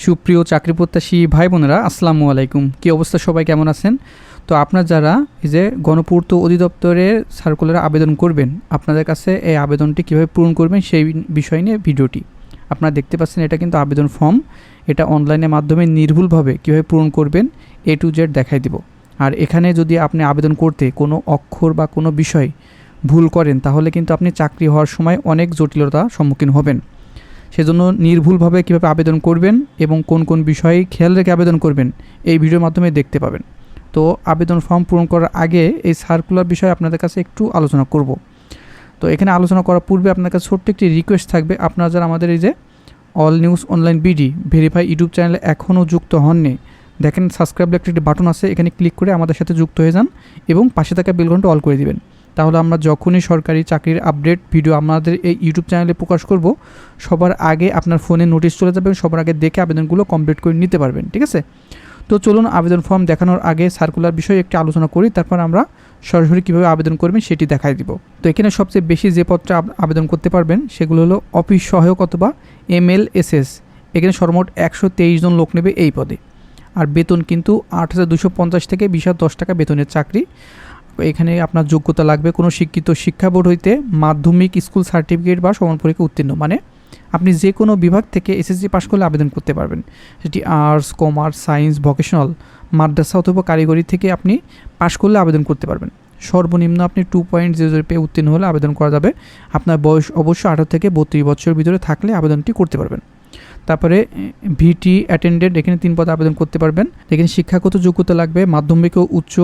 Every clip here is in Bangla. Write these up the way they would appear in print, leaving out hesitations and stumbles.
সুপ্রিয় চাকরি প্রত্যাশী ভাই বোনেরা, আসসালামু আলাইকুম। কী অবস্থা, সবাই কেমন আছেন? তো আপনার যারা এই যে গণপূর্ত অধিদপ্তরের সার্কুলারে আবেদন করবেন, আপনাদের কাছে এই আবেদনটি কীভাবে পূরণ করবেন সেই বিষয় নিয়ে ভিডিওটি আপনারা দেখতে পাচ্ছেন। এটা কিন্তু আবেদন ফর্ম, এটা অনলাইনের মাধ্যমে নির্ভুলভাবে কীভাবে পূরণ করবেন A to Z দেখাই দিব। আর এখানে যদি আপনি আবেদন করতে কোনো অক্ষর বা কোনো বিষয় ভুল করেন, তাহলে কিন্তু আপনি চাকরি হওয়ার সময় অনেক জটিলতার সম্মুখীন হবেন। সেজন্য নির্ভুলভাবে কীভাবে আবেদন করবেন এবং কোন কোন বিষয়ে খেয়াল রেখে আবেদন করবেন এই ভিডিওর মাধ্যমে দেখতে পাবেন। তো আবেদন ফর্ম পূরণ করার আগে এই সার্কুলার বিষয়ে আপনাদের কাছে একটু আলোচনা করব। তো এখানে আলোচনা করার পূর্বে আপনার কাছে ছোট্ট একটি রিকোয়েস্ট থাকবে, আপনারা যারা আমাদের এই যে all news online BD verify YouTube চ্যানেলে এখনও যুক্ত হননি, দেখেন সাবস্ক্রাইব একটি বাটন আছে, এখানে ক্লিক করে আমাদের সাথে যুক্ত হয়ে যান এবং পাশে থাকা বেল ঘন্টা অল করে দিবেন। তাহলে আমরা যখনই সরকারি চাকরির আপডেট ভিডিও আমাদের এই ইউটিউব চ্যানেলে প্রকাশ করব, সবার আগে আপনার ফোনে নোটিশ চলে যাবে, সবার আগে দেখে আবেদনগুলো কমপ্লিট করে নিতে পারবেন। ঠিক আছে, তো চলুন আবেদন ফর্ম দেখানোর আগে সার্কুলার বিষয়ে একটি আলোচনা করি, তারপর আমরা সরাসরি কীভাবে আবেদন করবেন সেটি দেখাই দিব। তো এখানে সবচেয়ে বেশি যে পত্রে আবেদন করতে পারবেন সেগুলো হলো অফিস সহায়ক অথবা MLSS। এখানে সর্বমোট 123 জন লোক নেবে এই পদে। আর বেতন কিন্তু 8,250 থেকে 20,010 টাকা বেতনের চাকরি। এখানে আপনার যোগ্যতা লাগবে কোনো শিক্ষিত শিক্ষা বোর্ড হইতে মাধ্যমিক স্কুল সার্টিফিকেট বা সমান পরীক্ষা উত্তীর্ণ, মানে আপনি যে কোনো বিভাগ থেকে SSC পাশ করলে আবেদন করতে পারবেন। সেটি আর্টস, কমার্স, সায়েন্স, ভোকেশনাল, মাদ্রাসা অথবা কারিগরি থেকে আপনি পাশ করলে আবেদন করতে পারবেন। সর্বনিম্ন আপনি 2.00 পেয়ে উত্তীর্ণ হলে আবেদন করা যাবে। আপনার বয়স অবশ্যই 18 থেকে 32 বছরের ভিতরে থাকলে আবেদনটি করতে পারবেন। তারপরে VT অ্যাটেন্ডেন্ট, এখানে 3 পদে আবেদন করতে পারবেন। এখানে শিক্ষাগত যোগ্যতা লাগবে মাধ্যমিক ও উচ্চ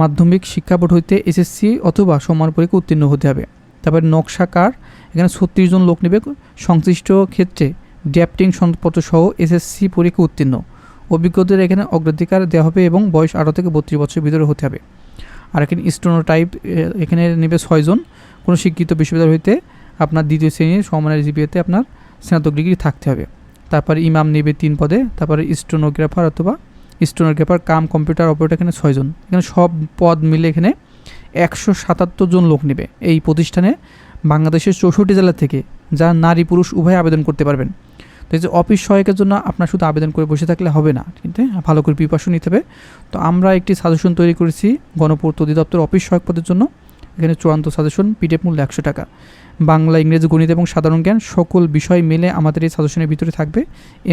মাধ্যমিক শিক্ষা বোর্ড হইতে SSC অথবা সমান পরীক্ষা উত্তীর্ণ হতে হবে। তারপরে নকশাকার, এখানে 36 জন লোক নেবে সংশ্লিষ্ট ক্ষেত্রে ড্রাফটিং সনদপত্র সহ SSC পরীক্ষা উত্তীর্ণ। অভিজ্ঞতার এখানে অগ্রাধিকার দেওয়া হবে এবং বয়স 18 থেকে 32 বছরের ভিতরে হতে হবে। আর এখানে স্টেনোটাইপ, এখানে নেবে 6 জন, কোনো শিক্ষিত বিশ্ববিদ্যালয় হইতে আপনার দ্বিতীয় শ্রেণীর সমমানের GPA-তে আপনার স্নাতক ডিগ্রি থাকতে হবে। তারপরে ইমাম নেবে 3 পদে। তারপরে স্টেনোগ্রাফার অথবা স্টেনোগ্রাফার কাম কম্পিউটার অপারেটর, এখানে 6 জন। এখানে সব পদ মিলে এখানে 177 জন লোক নেবে। এই প্রতিষ্ঠানে বাংলাদেশের 64 জেলা থেকে যা নারী পুরুষ উভয় আবেদন করতে পারবেন। তো এই যে অফিস সহায়কের জন্য আপনার শুধু আবেদন করে বসে থাকলে হবে না, কিন্তু ভালো করে প্রিপারেশন নিতে হবে। তো আমরা একটি সাজেশন তৈরি করেছি গণপূর্ত অধিদপ্তর অফিস সহায়ক পদের জন্য। এখানে চূড়ান্ত সাজেশন, PDF মূল্য 100 টাকা। বাংলা, ইংরেজি, গণিত এবং সাধারণ জ্ঞান সকল বিষয় মিলে আমাদের এই সাজেশনের ভিতরে থাকবে।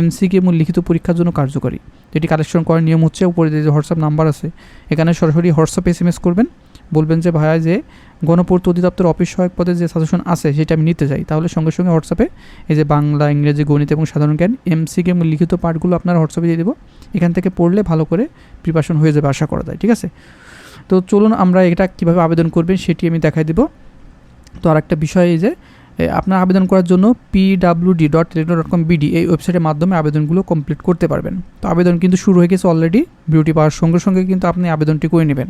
MCQ এবং লিখিত পরীক্ষার জন্য কার্যকরী। এটি কালেকশন করার নিয়ম হচ্ছে, উপরে যে হোয়াটসঅ্যাপ নাম্বার আছে এখানে সরাসরি হোয়াটসঅ্যাপে SMS করবেন, বলবেন যে ভাইয়া যে গণপূর্ত অধিদপ্তর অফিস সহায়ক পদে যে সাজেশন আছে সেটা আমি নিতে চাই, তাহলে সঙ্গে সঙ্গে হোয়াটসঅ্যাপে এই যে বাংলা, ইংরেজি, গণিত এবং সাধারণ জ্ঞান MCQ এবং লিখিত পাঠগুলো আপনার হোয়াটসঅ্যাপে দিয়ে দেবো। এখান থেকে পড়লে ভালো করে প্রিপারেশন হয়ে যাবে আশা করা যায়। ঠিক আছে, তো চলুন আমরা এটা কীভাবে আবেদন করবেন সেটি আমি দেখাই দেবো। তো আর একটা বিষয়, এই যে আপনার আবেদন করার জন্য pwd.telecom.bd এই ওয়েবসাইটের মাধ্যমে আবেদনগুলো কমপ্লিট করতে পারবেন। তো আবেদন কিন্তু শুরু হয়ে গেছে অলরেডি, ভিডিওটি পাওয়ার সঙ্গে সঙ্গে কিন্তু আপনি আবেদনটি করে নেবেন।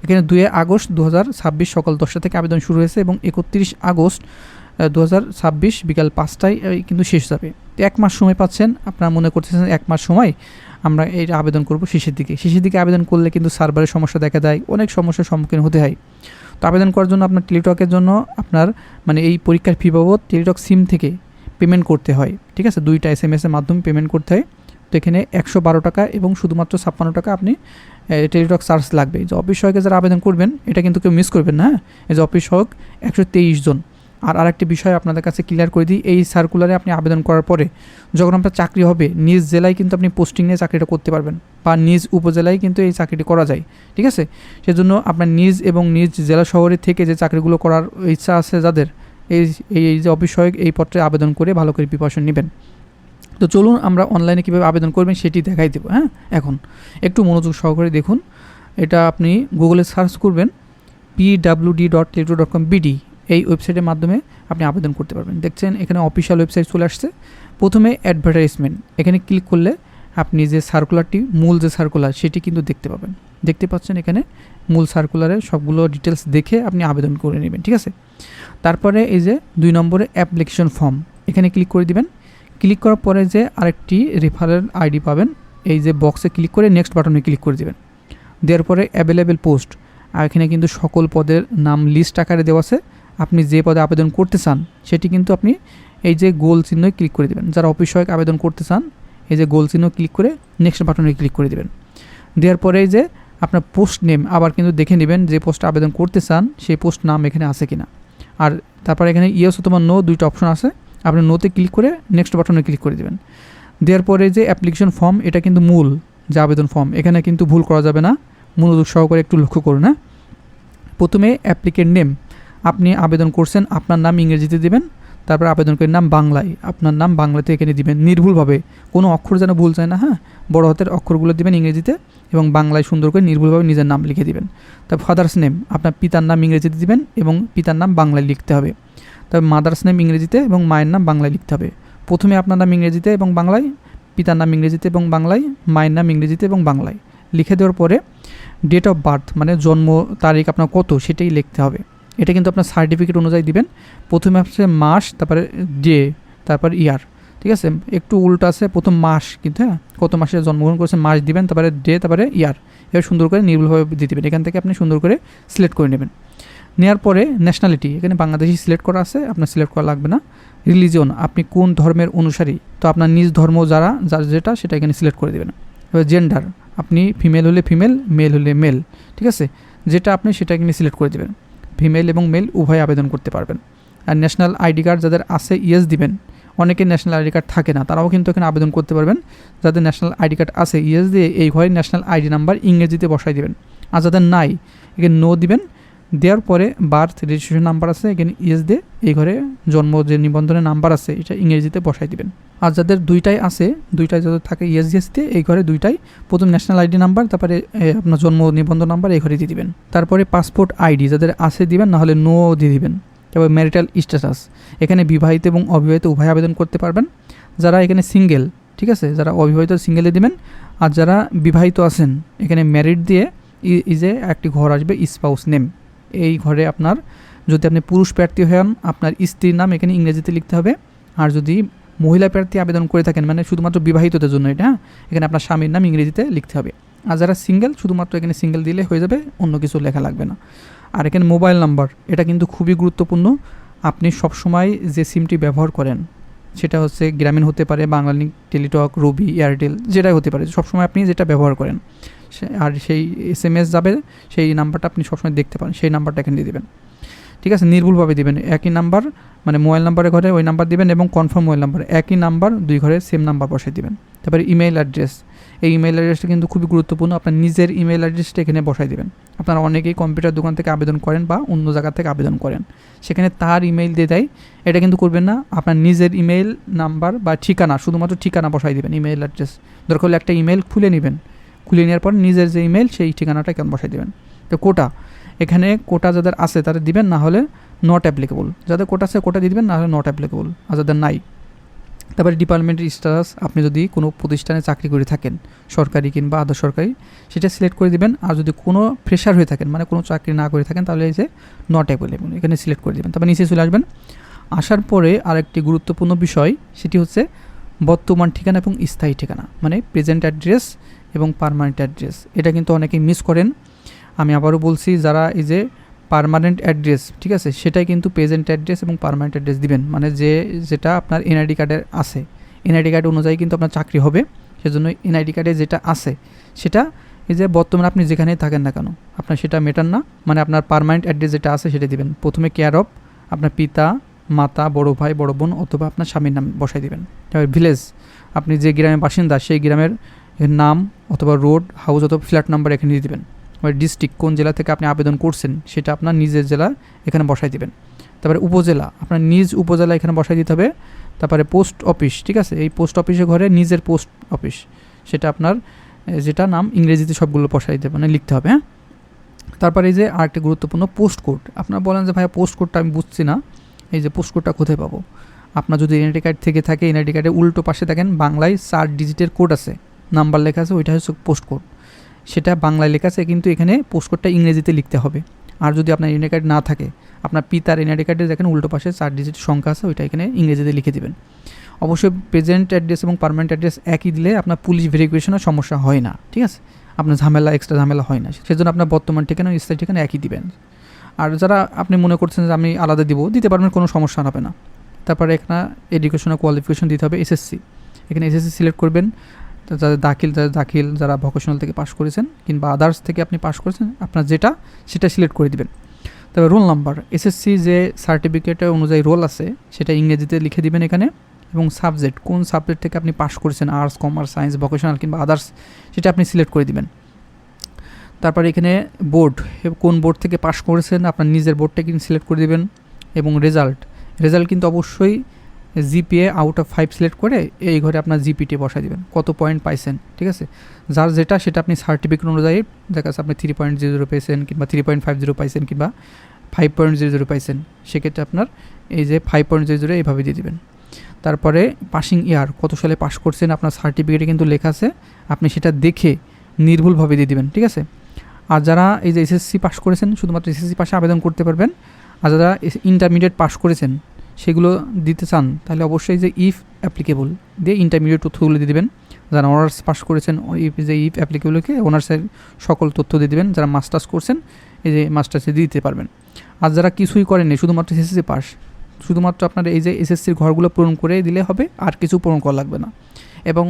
এখানে 2 আগস্ট 2026 সকাল 10টা থেকে আবেদন শুরু হয়েছে এবং 31 আগস্ট 2026 বিকাল 5টায় কিন্তু শেষ যাবে। তো 1 মাস সময় পাচ্ছেন। আপনারা মনে করতেছেন 1 মাস সময় আমরা এইটা আবেদন করব শেষের দিকে আবেদন করলে কিন্তু সার্ভারের সমস্যা দেখা দেয়, অনেক সমস্যার সম্মুখীন হতে হয়। তো আবেদন করার জন্য আপনার টেলিটকের জন্য আপনার মানে এই পরীক্ষার ফি বাবদ টেলিটক সিম থেকে পেমেন্ট করতে হয়। ঠিক আছে, 2টা SMS-এর মাধ্যমে পেমেন্ট করতে হয়। তো এখানে 112 টাকা এবং শুধুমাত্র 56 টাকা আপনি টেলিটক চার্জ লাগবে। যে অফিস সহায়কে যারা আবেদন করবেন এটা কিন্তু কেউ মিস করবেন না। এই যে অফিস সহায়ক 123 জন। আর আরেকটি বিষয় আপনাদের কাছে ক্লিয়ার করে দিই, এই সার্কুলারে আপনি আবেদন করার পরে যখন আপনার চাকরি হবে, নিজ জেলায় কিন্তু আপনি পোস্টিং নিয়ে চাকরিটা করতে পারবেন, বা নিজ উপজেলায় কিন্তু এই চাকরিটি করা যায়। ঠিক আছে, সেজন্য আপনার নিজ এবং নিজ জেলা শহরে থেকে যে চাকরিগুলো করার ইচ্ছা আছে যাদের, এই যে অফিস সহায়ক এই পত্রে আবেদন করে ভালো করে প্রিপারেশন নেবেন। তো চলুন আমরা অনলাইনে কীভাবে আবেদন করবেন সেটি দেখাই দেবো। হ্যাঁ, এখন একটু মনোযোগ সহকারে দেখুন। এটা আপনি গুগলে সার্চ করবেন pwd.telecom.bd এই ওয়েবসাইটের মাধ্যমে আপনি আবেদন করতে পারবেন। দেখছেন এখানে অফিসিয়াল ওয়েবসাইট চলে আসছে। প্রথমে অ্যাডভার্টাইজমেন্ট, এখানে ক্লিক করলে আপনি যে সার্কুলারটি, মূল যে সার্কুলার সেটি কিন্তু দেখতে পাবেন। দেখতে পাচ্ছেন এখানে মূল সার্কুলারের সবগুলো ডিটেলস দেখে আপনি আবেদন করে নেবেন। ঠিক আছে, তারপরে এই যে 2 নম্বরে অ্যাপ্লিকেশন ফর্ম, এখানে ক্লিক করে দিবেন। ক্লিক করার পরে যে আরেকটি রেফারেল ID পাবেন, এই যে বক্সে ক্লিক করে নেক্সট বাটনে ক্লিক করে দেবেন। দেওয়ার পরে অ্যাভেলেবেল পোস্ট, আর এখানে কিন্তু সকল পদের নাম লিস্ট আকারে দেওয়া আছে। আপনি যে পদে আবেদন করতে চান সেটি কিন্তু আপনি এই যে গোল চিহ্নয় ক্লিক করে দেবেন। যারা অফিস সহায়ক আবেদন করতে চান এই যে গোল চিহ্ন ক্লিক করে নেক্সট বাটনে ক্লিক করে দেবেন। দেওয়ার পরে এই যে আপনার পোস্ট নেম আবার কিন্তু দেখে নেবেন যে পোস্টে আবেদন করতে চান সেই পোস্ট নাম এখানে আছে কিনা। আর তারপরে এখানে ইয়েস অথবা নো দুইটা অপশন আছে, আপনি নোতে ক্লিক করে নেক্সট বাটনে ক্লিক করে দেবেন। দেওয়ার পরে যে অ্যাপ্লিকেশন ফর্ম, এটা কিন্তু মূল যে আবেদন ফর্ম, এখানে কিন্তু ভুল করা যাবে না, মনোযোগ সহকারে একটু লক্ষ্য করুন। হ্যাঁ, প্রথমে অ্যাপ্লিকেন্ট নেম, আপনি আবেদন করছেন আপনার নাম ইংরেজিতে দিবেন, তারপর আবেদনকারীর নাম বাংলায়, আপনার নাম বাংলাতে এখানে দিবেন নির্ভুলভাবে, কোনো অক্ষর যেন ভুল যায় না। হ্যাঁ, বড় হাতের অক্ষরগুলো দিবেন ইংরেজিতে এবং বাংলায় সুন্দর করে নির্ভুলভাবে নিজের নাম লিখে দিবেন। তারপর ফাদার্স নেম, আপনার পিতার নাম ইংরেজিতে দিবেন এবং পিতার নাম বাংলায় লিখতে হবে। তবে মাদার্স নেম ইংরেজিতে এবং মায়ের নাম বাংলায় লিখতে হবে। প্রথমে আপনার নাম ইংরেজিতে এবং বাংলায়, পিতার নাম ইংরেজিতে এবং বাংলায়, মায়ের নাম ইংরেজিতে এবং বাংলায় লিখে দেওয়ার পরে ডেট অফ বার্থ মানে জন্ম তারিখ আপনার কত সেটাই লিখতে হবে। এটা কিন্তু আপনার সার্টিফিকেট অনুযায়ী দিবেন। প্রথমে হচ্ছে মাস, তারপরে ডে, তারপর ইয়ার। ঠিক আছে, একটু উল্টো আছে, প্রথম মাস কিন্তু, হ্যাঁ কত মাসে জন্মগ্রহণ করেছেন মাস দিবেন, তারপরে ডে, তারপরে ইয়ার, এবার সুন্দর করে নির্ভুলভাবে দিয়ে দেবেন। এখান থেকে আপনি সুন্দর করে সিলেক্ট করে নেবেন। নেওয়ার পরে ন্যাশনালিটি, এখানে বাংলাদেশি সিলেক্ট করা আছে, আপনার সিলেক্ট করা লাগবে না। রিলিজিয়ন, আপনি কোন ধর্মের অনুসারী, তো আপনার নিজ ধর্ম যার যেটা সেটা এখানে সিলেক্ট করে দেবেন। এবার জেন্ডার, আপনি ফিমেল হলে ফিমেল, মেল হলে মেল, ঠিক আছে, যেটা আপনি সেটা এখানে সিলেক্ট করে দেবেন। ফিমেল এবং মেল উভয় আবেদন করতে পারবেন। আর ন্যাশনাল আইডি কার্ড যাদের আছে ইয়েস দিবেন, অনেকের ন্যাশনাল আইডি কার্ড থাকে না, তারাও কিন্তু এখানে আবেদন করতে পারবেন। যাদের ন্যাশনাল আইডি কার্ড আছে ইয়েস দিয়ে এই ঘরে ন্যাশনাল আইডি নাম্বার ইংরেজিতে বসাই দেবেন। আর যাদের নাই এখানে নো দিবেন। দেওয়ার পরে বার্থ রেজিস্ট্রেশন নাম্বার আছে এখানে ইয়েস দিয়ে এই ঘরে জন্ম যে নিবন্ধনের নাম্বার আছে এটা ইংরেজিতে বসাই দিবেন। আর যাদের দুইটাই আছে, দুইটাই যাদের থাকে ইয়েস দিয়ে এই ঘরে দুইটাই, প্রথম ন্যাশনাল আইডি নাম্বার, তারপরে আপনার জন্ম নিবন্ধন নাম্বার এই ঘরে দিয়ে দিবেন। তারপরে পাসপোর্ট আইডি যাদের আছে দিবেন, নাহলে নো দিয়ে দিবেন। তারপর ম্যারিটাল স্ট্যাটাস, এখানে বিবাহিত এবং অবিবাহিত উভয় আবেদন করতে পারবেন। যারা এখানে সিঙ্গেল, ঠিক আছে, যারা অবিবাহিত সিঙ্গেলে দিবেন। আর যারা বিবাহিত আছেন এখানে ম্যারিড দিয়ে ইজে একটি ঘর আসবে স্পাউস নেম, এই ঘরে আপনার যদি আপনি পুরুষ প্রার্থী হন আপনার স্ত্রীর নাম এখানে ইংরেজিতে লিখতে হবে। আর যদি মহিলা প্রার্থী আবেদন করে থাকেন মানে শুধুমাত্র বিবাহিতদের জন্য এটা, এখানে আপনার স্বামীর নাম ইংরেজিতে লিখতে হবে। আর যারা সিঙ্গেল শুধুমাত্র এখানে সিঙ্গেল দিলে হয়ে যাবে, অন্য কিছু লেখা লাগবে না। আর এখানে মোবাইল নাম্বার, এটা কিন্তু খুবই গুরুত্বপূর্ণ। আপনি সবসময় যে সিমটি ব্যবহার করেন সেটা হচ্ছে গ্রামীণ হতে পারে, বাংলালিংক, টেলিটক, রবি, এয়ারটেল, যেটাই হতে পারে, সবসময় আপনি যেটা ব্যবহার করেন আর সেই SMS যাবে সেই নাম্বারটা আপনি সবসময় দেখতে পান, সেই নাম্বারটা এখানে দিয়ে দেবেন। ঠিক আছে, নির্ভুলভাবে দিবেন। একই নাম্বার মানে মোবাইল নাম্বারের ঘরে ওই নাম্বার দিবেন এবং কনফার্ম মোবাইল নাম্বার একই নাম্বার, দুই ঘরে সেম নাম্বার বসাই দিবেন। তারপরে ইমেইল অ্যাড্রেস, এই ইমেইল অ্যাড্রেসটা কিন্তু খুবই গুরুত্বপূর্ণ। আপনার নিজের ইমেইল অ্যাড্রেসটা এখানে বসাই দেবেন। আপনারা অনেকেই কম্পিউটার দোকান থেকে আবেদন করেন বা অন্য জায়গা থেকে আবেদন করেন, সেখানে তার ইমেইল দিয়ে দেয়, এটা কিন্তু করবেন না। আপনার নিজের ইমেইল নাম্বার বা ঠিকানা, শুধুমাত্র ঠিকানা বসাই দেবেন, ইমেইল অ্যাড্রেস। দরকার হলে একটা ইমেইল খুলে নেবেন, খুলে নেওয়ার পর নিজের যে ইমেল সেই ঠিকানাটা কেমন বসাই দেবেন। তো কোটা, এখানে কোটা যাদের আছে তাদের দিবেন, না হলে নট অ্যাপ্লিকেবল। যাদের কোটা আছে কোটা দিয়ে দিবেন, না হলে নট অ্যাপ্লিকেবল। আর যাদের নাই, তারপরে ডিপার্টমেন্টের স্ট্যাটাস, আপনি যদি কোনো প্রতিষ্ঠানে চাকরি করে থাকেন সরকারি কিংবা আধা সরকারি সেটা সিলেক্ট করে দিবেন। আর যদি কোনো ফ্রেশার হয়ে থাকেন মানে কোনো চাকরি না করে থাকেন তাহলে এই যে নট অ্যাপ্লিকেবল এখানে সিলেক্ট করে দেবেন। তারপর নিচে চলে আসবেন। আসার পরে আরেকটি গুরুত্বপূর্ণ বিষয় সেটি হচ্ছে বর্তমান ঠিকানা এবং স্থায়ী ঠিকানা, মানে প্রেজেন্ট অ্যাড্রেস এবং পার্মানেন্ট অ্যাড্রেস। এটা কিন্তু অনেকেই মিস করেন। আমি আবারও বলছি, যারা এই যে পার্মানেন্ট অ্যাড্রেস, ঠিক আছে, সেটাই কিন্তু প্রেজেন্ট অ্যাড্রেস এবং পার্মানেন্ট অ্যাড্রেস দিবেন, মানে যেটা আপনার এনআইডি কার্ডের আছে, এনআইডি কার্ড অনুযায়ী কিন্তু আপনার চাকরি হবে। সেজন্য এনআইডি কার্ডে যেটা আছে সেটা এই যে বর্তমানে আপনি যেখানেই থাকেন না কেন আপনার সেটা মেটান না, মানে আপনার পার্মানেন্ট অ্যাড্রেস যেটা আছে সেটা দিবেন। প্রথমে কেয়ার অফ আপনার পিতা, মাতা, বড় ভাই, বড় বোন অথবা আপনার স্বামীর নাম বসাই দিবেন। তারপর ভিলেজ, আপনি যে গ্রামের বাসিন্দা সেই গ্রামের নাম অথবা রোড, হাউস অথবা ফ্ল্যাট নাম্বার এখানে দিয়ে দেবেন। এবার ডিস্ট্রিক্ট, কোন জেলা থেকে আপনি আবেদন করছেন সেটা আপনার নিজের জেলা এখানে বসাই দিবেন। তারপরে উপজেলা, আপনার নিজ উপজেলা এখানে বসাই দিতে হবে। তারপরে পোস্ট অফিস, ঠিক আছে, এই পোস্ট অফিসের ঘরে নিজের পোস্ট অফিস সেটা আপনার যেটা নাম ইংরেজিতে সবগুলো বসাই দিতে মানে লিখতে হবে। হ্যাঁ, তারপরে এই যে আরেকটা গুরুত্বপূর্ণ পোস্ট কোড। আপনারা বলেন যে ভাইয়া পোস্ট কোডটা আমি বুঝছি না, এই যে পোস্ট কোডটা কোথায় পাবো? আপনার যদি এনআইডি কার্ড থেকে থাকে এনআইডি কার্ডের উল্টো পাশে দেখেন বাংলায় 4 ডিজিটের কোড আছে, নাম্বার লেখা আছে, ওইটা হচ্ছে পোস্ট কোড। সেটা বাংলায় লেখা আছে কিন্তু এখানে পোস্ট কোডটা ইংরেজিতে লিখতে হবে। আর যদি আপনার এনআইডি কার্ড না থাকে, আপনার পিতার এনআইডি কার্ডে দেখেন উল্টো পাশে 4 ডিজিটের সংখ্যা আছে, ওইটা এখানে ইংরেজিতে লিখে দেবেন। অবশ্যই প্রেজেন্ট অ্যাড্রেস এবং পার্মানেন্ট অ্যাড্রেস একই দিলে আপনার পুলিশ ভেরিফিকেশনের সমস্যা হয় না, ঠিক আছে, আপনার ঝামেলা এক্সট্রা ঝামেলা হয় না। সেজন্য আপনার বর্তমান ঠিকানা স্থায়ী ঠিকানা একই দিবেন। আর যারা আপনি মনে করছেন যে আমি আলাদা দিতে পারবেন, কোনো সমস্যা হবে না। তারপরে এখানে এডুকেশনাল কোয়ালিফিকেশন দিতে হবে SSC, এখানে এসএসসি সিলেক্ট করবেন, যাদের দাখিল যারা ভোকেশনাল থেকে পাস করেছেন কিংবা আদার্স থেকে আপনি পাস করেছেন, আপনার যেটা সেটা সিলেক্ট করে দিবেন। তবে রোল নাম্বার, এসএসসি যে সার্টিফিকেটের অনুযায়ী রোল আছে সেটা ইংরেজিতে লিখে দিবেন এখানে, এবং সাবজেক্ট কোন সাবজেক্ট থেকে আপনি পাস করেছেন, আর্টস, কমার্স, সায়েন্স, ভোকেশনাল কিংবা আদার্স, সেটা আপনি সিলেক্ট করে দিবেন। তারপরে এখানে বোর্ড, কোন বোর্ড থেকে পাস করেছেন আপনার নিজের বোর্ডটা কিন্তু সিলেক্ট করে দিবেন। এবং রেজাল্ট কিন্তু অবশ্যই জিপিএ আউট অফ 5 সিলেক্ট করে এই ঘরে আপনার জিপিটি বসাই দিবেন, কত পয়েন্ট পাইছেন, ঠিক আছে। যার যেটা সেটা আপনি সার্টিফিকেট অনুযায়ী, দেখা যাচ্ছে আপনি 3.00 পেয়েছেন কিংবা 3.50 পাইছেন কিংবা 5.00 পাইছেন, সেক্ষেত্রে আপনার এই যে 5.00 এইভাবে দিয়ে দিবেন। তারপরে পাসিং ইয়ার, কত সালে পাস করছেন আপনার সার্টিফিকেটে কিন্তু লেখা আছে, আপনি সেটা দেখে নির্ভুলভাবে দিয়ে দিবেন, ঠিক আছে। আর যারা এই যে এসএসসি পাস করেছেন শুধুমাত্র এসএসসি পাশে আবেদন করতে পারবেন, আর যারা ইন্টারমিডিয়েট পাস করেছেন সেগুলো দিতে চান তাহলে অবশ্যই যে ইফ অ্যাপ্লিকেবল দিয়ে ইন্টারমিডিয়েট তথ্যগুলো দিয়ে দেবেন। যারা অনার্স পাস করেছেন ইফ অ্যাপ্লিকেবলকে অনার্সের সকল তথ্য দিয়ে দেবেন। যারা মাস্টার্স করছেন এই যে মাস্টার্সে দিতে পারবেন। আর যারা কিছুই করেননি শুধুমাত্র এসএসসি পাস, শুধুমাত্র আপনার এই যে এসএসসির ঘরগুলো পূরণ করে দিলে হবে, আর কিছু পূরণ করা লাগবে না। এবং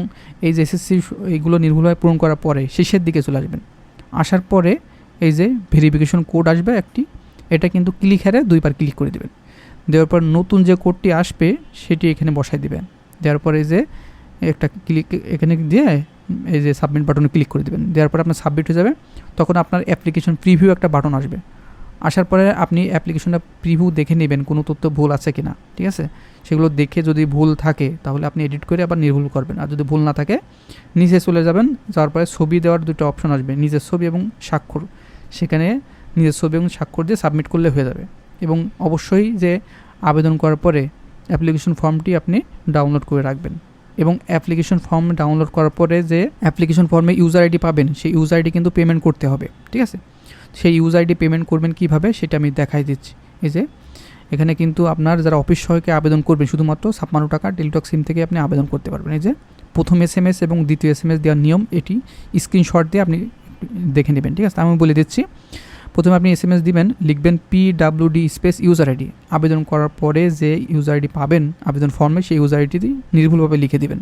এই যে এসএসসি এইগুলো নির্ভুলভাবে পূরণ করার পরে শেষের দিকে চলে আসবেন। আসার পরে এই যে ভেরিফিকেশন কোড আসবে একটি, এটা কিন্তু ক্লিক হেরে 2 বার ক্লিক করে দেবেন। দেওয়ার পর নতুন যে কোডটি আসবে সেটি এখানে বসাই দিবেন। দেওয়ার পরে এই যে একটা ক্লিক এখানে দিয়ে এই যে সাবমিট বাটনে ক্লিক করে দেবেন। দেওয়ার পর আপনার সাবমিট হয়ে যাবে। তখন আপনার অ্যাপ্লিকেশন প্রিভিউ একটা বাটন আসবে। আসার পরে আপনি অ্যাপ্লিকেশনটা প্রিভিউ দেখে নেবেন কোনো তথ্য ভুল আছে কিনা, ঠিক আছে। সেগুলো দেখে যদি ভুল থাকে তাহলে আপনি এডিট করে আবার নির্ভুল করবেন। আর যদি ভুল না থাকে নিচে চলে যাবেন, যাওয়ার পরে ছবি দেওয়ার 2টা অপশন আসবে, নিজের ছবি এবং স্বাক্ষর। সেখানে নিজের ছবি এবং স্বাক্ষর দিয়ে সাবমিট করলে হয়ে যাবে। এবং অবশ্যই যে আবেদন করার পরে অ্যাপ্লিকেশন ফর্মটি আপনি ডাউনলোড করে রাখবেন। এবং অ্যাপ্লিকেশন ফর্ম ডাউনলোড করার পরে যে অ্যাপ্লিকেশন ফর্মে ইউজার আইডি পাবেন সেই ইউজার আইডি কিন্তু পেমেন্ট করতে হবে, ঠিক আছে। সেই ইউজার আইডি পেমেন্ট করবেন কীভাবে সেটা আমি দেখাই দিচ্ছি। এই যে এখানে কিন্তু আপনার যারা অফিস সহায়কে আবেদন করবেন শুধুমাত্র 56 টাকা টেলিটক সিম থেকে আপনি আবেদন করতে পারবেন। এই যে প্রথম SMS এবং দ্বিতীয় SMS দেওয়ার নিয়ম, এটি স্ক্রিনশট দিয়ে আপনি দেখে নেবেন, ঠিক আছে। আমি বলে দিচ্ছি। প্রথমে আপনি SMS দিবেন, লিখবেন PWD স্পেস ইউজার আইডি। আবেদন করার পরে যে ইউজার আইডি পাবেন আবেদন ফর্মে সেই ইউজার আইডি নির্ভুলভাবে লিখে দিবেন।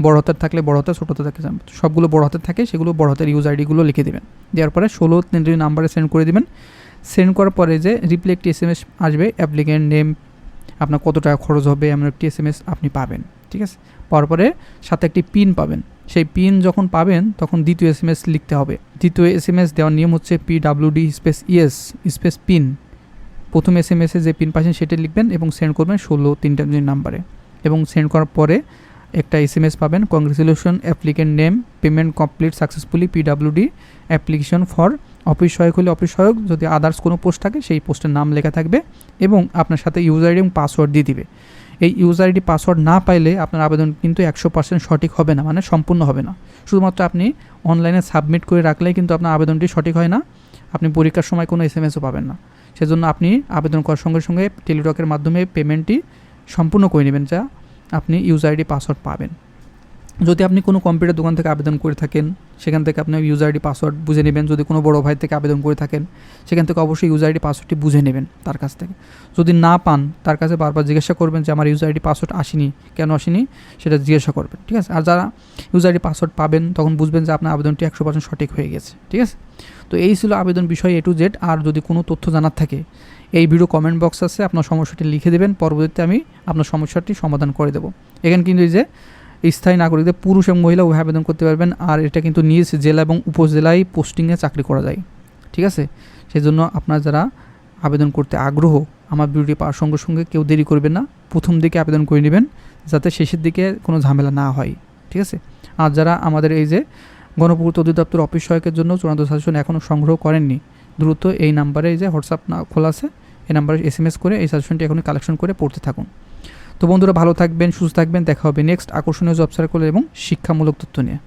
বড় হাতের থাকলে বড় হাতের, ছোট হাতের থাকলে সবগুলো বড় হাতের থাকে সেগুলো বড় হাতের ইউজার আইডিগুলো লিখে দেবেন। দেওয়ার পরে 16 নাম্বারে সেন্ড করে দিবেন। সেন্ড করার পরে যে রিপ্লাই একটি SMS আসবে, অ্যাপ্লিকেন্ট নেম, আপনার কত টাকা খরচ হবে এমন একটি SMS আপনি পাবেন, ঠিক আছে। পাওয়ার পরে সাথে একটি পিন পাবেন। সেই পিন যখন পাবেন তখন দ্বিতীয় SMS লিখতে হবে। দ্বিতীয় SMS দেওয়ার নিয়ম হচ্ছে PWD space yes space pin. প্রথম SMS যে পিন পাচ্ছেন সেটা লিখবেন এবং সেন্ড করবেন 16 নাম্বারে। এবং সেন্ড করার পরে একটা SMS পাবেন, congratulation applicant name, payment complete successfully, PWD application for office সহায়ক হলে অফিস সহায়ক, যদি আদার্স কোনো পোস্ট থাকে সেই পোস্টের নাম লেখা থাকবে এবং আপনার সাথে ইউজার আইডি এবং পাসওয়ার্ড দিয়ে দিবে। এই ইউজার আইডি পাসওয়ার্ড না পাইলে আপনার আবেদন কিন্তু 100% সঠিক হবে না, মানে সম্পূর্ণ হবে না। শুধুমাত্র আপনি অনলাইনে সাবমিট করে রাখলেই কিন্তু আপনার আবেদনটি সঠিক হয় না। আপনি পরীক্ষার সময় কোনো SMS-ও পাবেন না। সেজন্য আপনি আবেদন করার সঙ্গে সঙ্গে টেলিটকের মাধ্যমে পেমেন্টটি সম্পূর্ণ করে নেবেন, যা আপনি ইউজার আইডি পাসওয়ার্ড পাবেন। যদি আপনি কোনো কম্পিউটার দোকান থেকে আবেদন করে থাকেন সেখান থেকে আপনি ইউজার আইডি পাসওয়ার্ড বুঝে নেবেন। যদি কোনো বড় ভাই থেকে আবেদন করে থাকেন সেখান থেকে অবশ্যই ইউজার আইডি পাসওয়ার্ডটি বুঝে নেবেন তার কাছ থেকে। যদি না পান তার কাছে বারবার জিজ্ঞাসা করবেন যে আমার ইউজার আইডি পাসওয়ার্ড আসেনি, কেন আসেনি সেটা জিজ্ঞাসা করবেন, ঠিক আছে। আর যারা ইউজার আইডি পাসওয়ার্ড পাবেন তখন বুঝবেন যে আপনার আবেদনটি 100% সঠিক হয়ে গেছে, ঠিক আছে। তো এই ছিল আবেদন বিষয় A to Z। আর যদি কোনো তথ্য জানার থাকে এই ভিডিও কমেন্ট বক্স আছে, আপনার সমস্যাটি লিখে দেবেন, পরবর্তীতে আমি আপনার সমস্যাটি সমাধান করে দেবো। এখানে কিন্তু এই যে স্থায়ী নাগরিকদের পুরুষ এবং মহিলা উভয় আবেদন করতে পারবেন। আর এটা কিন্তু নিজ জেলা এবং উপজেলায় পোস্টিংয়ে চাকরি করা যায়, ঠিক আছে। সেজন্য আপনার যারা আবেদন করতে আগ্রহ আমার ভিডিওটি পাওয়ার সঙ্গে সঙ্গে কেউ দেরি করবেন না, প্রথম দিকে আবেদন করে নেবেন যাতে শেষের দিকে কোনো ঝামেলা না হয়, ঠিক আছে। আর যারা আমাদের এই যে গণপূর্ত অধিদপ্তর অফিস সহায়কের জন্য চূড়ান্ত সাজেশন এখনও সংগ্রহ করেননি, দ্রুত এই নাম্বারে এই যে হোয়াটসঅ্যাপ খোলা আছে এই নাম্বারে SMS করে এই সাজেশনটি এখনই কালেকশন করে পড়তে থাকুন। তো বন্ধুরা ভালো থাকবেন, সুস্থ থাকবেন, দেখা হবে নেক্সট আকর্ষণীয় জব সার্কুলার এবং শিক্ষামূলক তথ্য নিয়ে।